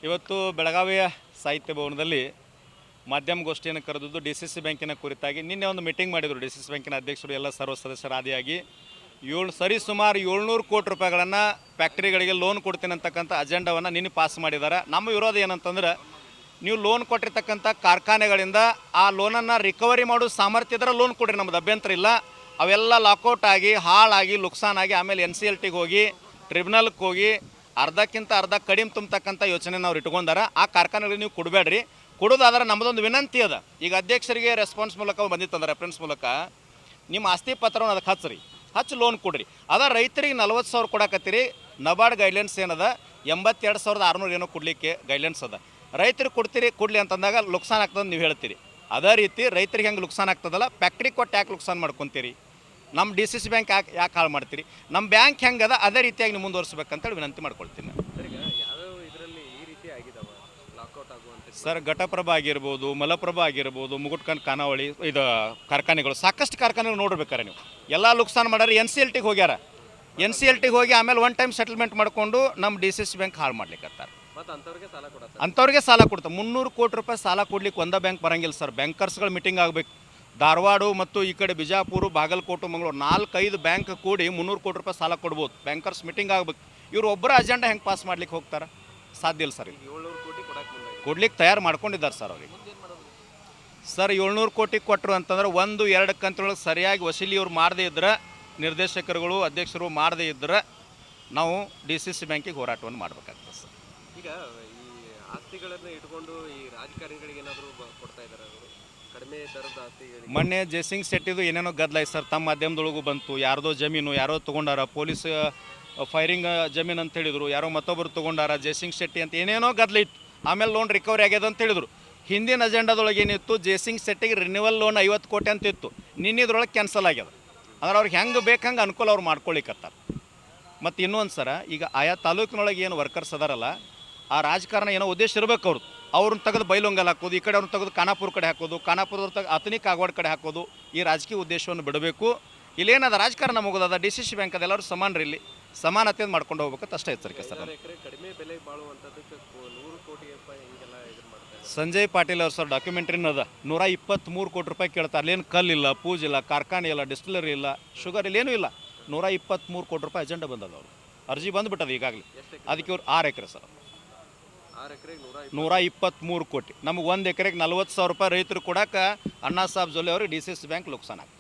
ಇವತ್ತು ಬೆಳಗಾವಿಯ ಸಾಹಿತ್ಯ ಭವನದಲ್ಲಿ ಮಾಧ್ಯಮಗೋಷ್ಠಿಯನ್ನು ಕರೆದಿದ್ದು ಡಿ.ಸಿ.ಸಿ ಬ್ಯಾಂಕಿನ ಕುರಿತಾಗಿ ನಿನ್ನೆ ಒಂದು ಮೀಟಿಂಗ್ ಮಾಡಿದರು. ಡಿ.ಸಿ.ಸಿ ಬ್ಯಾಂಕಿನ ಅಧ್ಯಕ್ಷರು ಎಲ್ಲ ಸರ್ವ ಸದಸ್ಯರಾದಿಯಾಗಿ ಸುಮಾರು 700 ಕೋಟಿ ರೂಪಾಯಿಗಳನ್ನು ಫ್ಯಾಕ್ಟ್ರಿಗಳಿಗೆ ಲೋನ್ ಕೊಡ್ತೀನಿ ಅಂತಕ್ಕಂಥ ಅಜೆಂಡಾವನ್ನು ನಿನ್ನೆ ಪಾಸ್ ಮಾಡಿದ್ದಾರೆ. ನಮ್ಮ ವಿರೋಧ ಏನಂತಂದ್ರೆ, ನೀವು ಲೋನ್ ಕೊಟ್ಟಿರ್ತಕ್ಕಂಥ ಕಾರ್ಖಾನೆಗಳಿಂದ ಆ ಲೋನನ್ನು ರಿಕವರಿ ಮಾಡೋ ಸಾಮರ್ಥ್ಯ ಇದ್ರೆ ಲೋನ್ ಕೊಡ್ರಿ, ನಮ್ಮದು ಅಭ್ಯಂತರ ಇಲ್ಲ. ಅವೆಲ್ಲ ಲಾಕೌಟ್ ಆಗಿ ಹಾಳಾಗಿ ಲುಕ್ಸಾನಾಗಿ ಆಮೇಲೆ NCLTಗೆ ಹೋಗಿ ಟ್ರಿಬ್ಯುನಲ್ಗೆ ಹೋಗಿ ಅರ್ಧಕ್ಕಿಂತ ಅರ್ಧ ಕಡಿಮೆ ತುಂಬತಕ್ಕಂಥ ಯೋಚನೆ ನಾವು ಇಟ್ಕೊಂಡಾರ. ಆ ಕಾರ್ಖಾನೆಗಳಿಗೆ ನೀವು ಕೊಡಬೇಡ್ರಿ. ಕೊಡೋದಾದ್ರೆ ನಮ್ಮದೊಂದು ವಿನಂತಿ ಅದ. ಈಗ ಅಧ್ಯಕ್ಷರಿಗೆ ರೆಸ್ಪಾನ್ಸ್ ಮೂಲಕ ಬಂದಿತ್ತಂದ್ರೆ ರೆಫರೆನ್ಸ್ ಮೂಲಕ ನಿಮ್ಮ ಆಸ್ತಿ ಪತ್ರವನ್ನು ಅದಕ್ಕೆ ಹಚ್ಚಿ ಲೋನ್ ಕೊಡ್ರಿ. ಅದ ರೈತರಿಗೆ 40,000 ಕೊಡಕತ್ತೀರಿ. ನಬಾರ್ಡ್ ಗೈಡ್ಲೈನ್ಸ್ ಏನದ 82,600 ಏನೋ ಕೊಡಲಿಕ್ಕೆ ಗೈಡ್ಲೈನ್ಸ್ ಅದ. ರೈತರಿಗೆ ಕೊಡಲಿ ಅಂತಂದಾಗ ಲುಕ್ಸಾನ್ ಆಗ್ತದೆ ನೀವು ಹೇಳ್ತೀರಿ. ಅದೇ ರೀತಿ ರೈತರಿಗೆ ಹೆಂಗೆ ಲುಕ್ಸಾನ್ ಆಗ್ತದಲ್ಲ, ಫ್ಯಾಕ್ಟ್ರಿ ಕೊಟ್ಟು ಯಾಕೆ ಲುಕ್ಸಾನ್ ಮಾಡ್ಕೊತೀರಿ? ನಮ್ಮ ಡಿ.ಸಿ.ಸಿ ಬ್ಯಾಂಕ್ ಯಾಕೆ ಹಾಳು ಮಾಡ್ತೀರಿ? ನಮ್ಮ ಬ್ಯಾಂಕ್ ಹೆಂಗದ ಅದೇ ರೀತಿಯಾಗಿ ನೀವು ಮುಂದುವರಿಸ್ಬೇಕಂತೇಳಿ ವಿನಂತಿ ಮಾಡ್ಕೊಳ್ತೀನಿ. ಸರ್, ಘಟಪ್ರಭಾ ಆಗಿರ್ಬೋದು, ಮಲಪ್ರಭಾ ಆಗಿರ್ಬೋದು, ಮುಗುಟ್ಕನ್ ಖಾನಾವಳಿ ಇದು ಕಾರ್ಖಾನೆಗಳು, ಸಾಕಷ್ಟು ಕಾರ್ಖಾನೆಗಳು ನೋಡ್ಬೇಕಾರೆ ನೀವು ಎಲ್ಲ ಲುಕ್ಸಾನ್ ಮಾಡ್ಯಾರ. NCLTಗೆ ಹೋಗ್ಯಾರ. NCLTಗೆ ಹೋಗಿ ಆಮೇಲೆ ಒನ್ ಟೈಮ್ ಸೆಟಲ್ಮೆಂಟ್ ಮಾಡಿಕೊಂಡು ನಮ್ಮ ಡಿ.ಸಿ.ಸಿ ಬ್ಯಾಂಕ್ ಹಾಳು ಮಾಡ್ಲಿಕ್ಕತ್ತಾರ. ಅಂಥವ್ರಿಗೆ ಸಾಲ ಕೊಡ್ತಾರೆ. 300 ಕೋಟಿ ರೂಪಾಯಿ ಸಾಲ ಕೊಡ್ಲಿಕ್ಕೆ ಒಂದೇ ಬ್ಯಾಂಕ್ ಬರಂಗಿಲ್ಲ ಸರ್. ಬ್ಯಾಂಕರ್ಸ್ಗಳು ಮೀಟಿಂಗ್ ಆಗಬೇಕು. ಧಾರವಾಡ ಮತ್ತು ಈ ಕಡೆ ಬಿಜಾಪುರ, ಬಾಗಲಕೋಟೆ, ಮಂಗಳೂರು 4-5 ಬ್ಯಾಂಕ್ ಕೂಡಿ 300 ಕೋಟಿ ರೂಪಾಯಿ ಸಾಲ ಕೊಡ್ಬೋದು. ಬ್ಯಾಂಕರ್ಸ್ ಮೀಟಿಂಗ್ ಆಗಬೇಕು. ಇವರು ಒಬ್ಬರ ಅಜೆಂಡಾ ಹೆಂಗೆ ಪಾಸ್ ಮಾಡ್ಲಿಕ್ಕೆ ಹೋಗ್ತಾರೆ? ಸಾಧ್ಯ ಇಲ್ಲ ಸರ್. 700 ಕೋಟಿ ಕೊಡ್ಲಿಕ್ಕೆ ತಯಾರು ಮಾಡ್ಕೊಂಡಿದ್ದಾರೆ ಸರ್ ಅವ್ರಿಗೆ. ಸರ್, 700 ಕೋಟಿ ಕೊಟ್ಟರು ಅಂತಂದ್ರೆ 1-2 ಕಂತಿನೊಳಗೆ ಸರಿಯಾಗಿ ವಸೂಲಿ ಇವ್ರು ಮಾಡದೇ ಇದ್ರೆ, ನಿರ್ದೇಶಕರುಗಳು ಅಧ್ಯಕ್ಷರು ಮಾಡದೇ ಇದ್ರೆ ನಾವು ಡಿ.ಸಿ.ಸಿ ಬ್ಯಾಂಕಿಗೆ ಹೋರಾಟವನ್ನು ಮಾಡಬೇಕಾಗ್ತದೆ ಸರ್. ಈಗ ಈ ಆಸ್ತಿಗಳನ್ನು ಇಟ್ಕೊಂಡು ಈ ರಾಜಕಾರಣಿಗಳಿಗೆ ಏನಾದರೂ ಕೊಡ್ತಾ ಇದ್ದಾರೆ ಕಡಿಮೆ ದರದ ಆಸ್ತಿಗಳಿಗೆ? ಮೊನ್ನೆ ಜಯಸಿಂಗ್ ಶೆಟ್ಟಿದು ಏನೇನೋ ಗದ್ದಲಾಯ್ತು ಸರ್. ತಮ್ಮ ಮಾಧ್ಯಮದೊಳಗೂ ಬಂತು. ಯಾರ್ದೋ ಜಮೀನು ಯಾರೋ ತೊಗೊಂಡಾರ, ಪೊಲೀಸ್ ಫೈರಿಂಗ್ ಜಮೀನು ಅಂತ ಹೇಳಿದರು. ಯಾರೋ ಮತ್ತೊಬ್ಬರು ತೊಗೊಂಡಾರ, ಜಯಸಿಂಗ್ ಶೆಟ್ಟಿ ಅಂತ ಏನೇನೋ ಗದ್ದಲ ಇತ್ತು. ಆಮೇಲೆ ಲೋನ್ ರಿಕವರಿ ಆಗ್ಯದ ಅಂತ ಹೇಳಿದರು. ಹಿಂದಿನ ಅಜೆಂಡಾದೊಳಗೆ ಏನಿತ್ತು, ಜಯಸಿಂಗ್ ಶೆಟ್ಟಿಗೆ ರಿನ್ಯೂವಲ್ ಲೋನ್ 50 ಕೋಟಿ ಅಂತ ಇತ್ತು. ನಿನ್ನಿದ್ರೊಳಗೆ ಕ್ಯಾನ್ಸಲ್ ಆಗ್ಯದ. ಅಂದ್ರೆ ಅವ್ರಿಗೆ ಹೆಂಗೆ ಬೇಕಂಗೆ ಅನುಕೂಲ ಅವ್ರು ಮಾಡ್ಕೊಳ್ಳಿಕ್ಕತ್ತಾರೆ. ಮತ್ತು ಇನ್ನೊಂದು ಸರ, ಈಗ ಆಯಾ ತಾಲೂಕಿನೊಳಗೆ ಏನು ವರ್ಕರ್ಸ್ ಅದಾರಲ್ಲ, ಆ ರಾಜಕಾರಣ ಏನೋ ಉದ್ದೇಶ ಇರಬೇಕು. ಅವ್ರನ್ನ ತೆಗೆದು ಬೈಲೊಂಗಲ್ ಹಾಕೋದು, ಈ ಕಡೆ ಅವ್ರನ್ನ ತೆಗೆದು ಖಾನಾಪುರ ಕಡೆ ಹಾಕೋದು, ಖಾನಾಪುರದವ್ರ ತೆಗೆದು ಅತನಿ ಕಾಗವಾಡ ಕಡೆ ಹಾಕೋದು, ಈ ರಾಜಕೀಯ ಉದ್ದೇಶವನ್ನು ಬಿಡಬೇಕು. ಇಲ್ಲೇನದ ರಾಜಕಾರಣ ಮುಗೋದದ. ಡಿ.ಸಿ.ಸಿ ಬ್ಯಾಂಕ್ ಅದೆಲ್ಲರೂ ಸಮಾನರಿಲ್ಲಿ, ಸಮಾನತೆಯನ್ನು ಮಾಡ್ಕೊಂಡು ಹೋಗ್ಬೇಕಂತ ಅಷ್ಟೇ ಎಚ್ಚರಿಕೆ ಸರ್. ಕಡಿಮೆ ಬೆಲೆ ಬಾಳುವಂಥದ್ದಕ್ಕೆ 100 ಕೋಟಿ ರೂಪಾಯಿ ಹಿಂಗೆಲ್ಲ ಇದು ಮಾಡ್ತಾರೆ. ಸಂಜಯ್ ಪಾಟೀಲ್ ಅವ್ರು ಸರ್ ಡಾಕ್ಯುಮೆಂಟ್ರಿನ ಅದ. 123 ಕೋಟಿ ರೂಪಾಯಿ ಕೇಳ್ತಾರೆ. ಅಲ್ಲೇನು ಕಲ್ಲಿಲ್ಲ, ಪೂಜಿಲ್ಲ, ಕಾರ್ಖಾನೆ ಇಲ್ಲ, ಡಿಸ್ಟಿಲರಿ ಇಲ್ಲ, ಶುಗರ್ ಇಲ್ಲ, ಏನೂ ಇಲ್ಲ. 123 ಕೋಟಿ ರೂಪಾಯಿ ಅಜೆಂಡಾ ಬಂದದ. ಅವರು ಅರ್ಜಿ ಬಂದುಬಿಟ್ಟದ ಈಗಾಗಲೇ. ಅದಕ್ಕೆ ಇವ್ರು 6 ಎಕರೆ ಸರ್. 6 ಎಕರೆಗೆ 123 ಕೋಟಿ. ನಮಗೆ 1 ಎಕರೆಗೆ 40,000 ರೂಪಾಯಿ ರೈತರು ಕೊಡಕ್ಕೆ ಅಣ್ಣಾ ಸಾಹೇಬ್ ಜೊಲ್ಲೆ ಅವ್ರಿಗೆ ಡಿ.ಸಿ.ಸಿ ಬ್ಯಾಂಕ್ ಲುಕ್ಸಾನ್ ಆಗ್ತದೆ.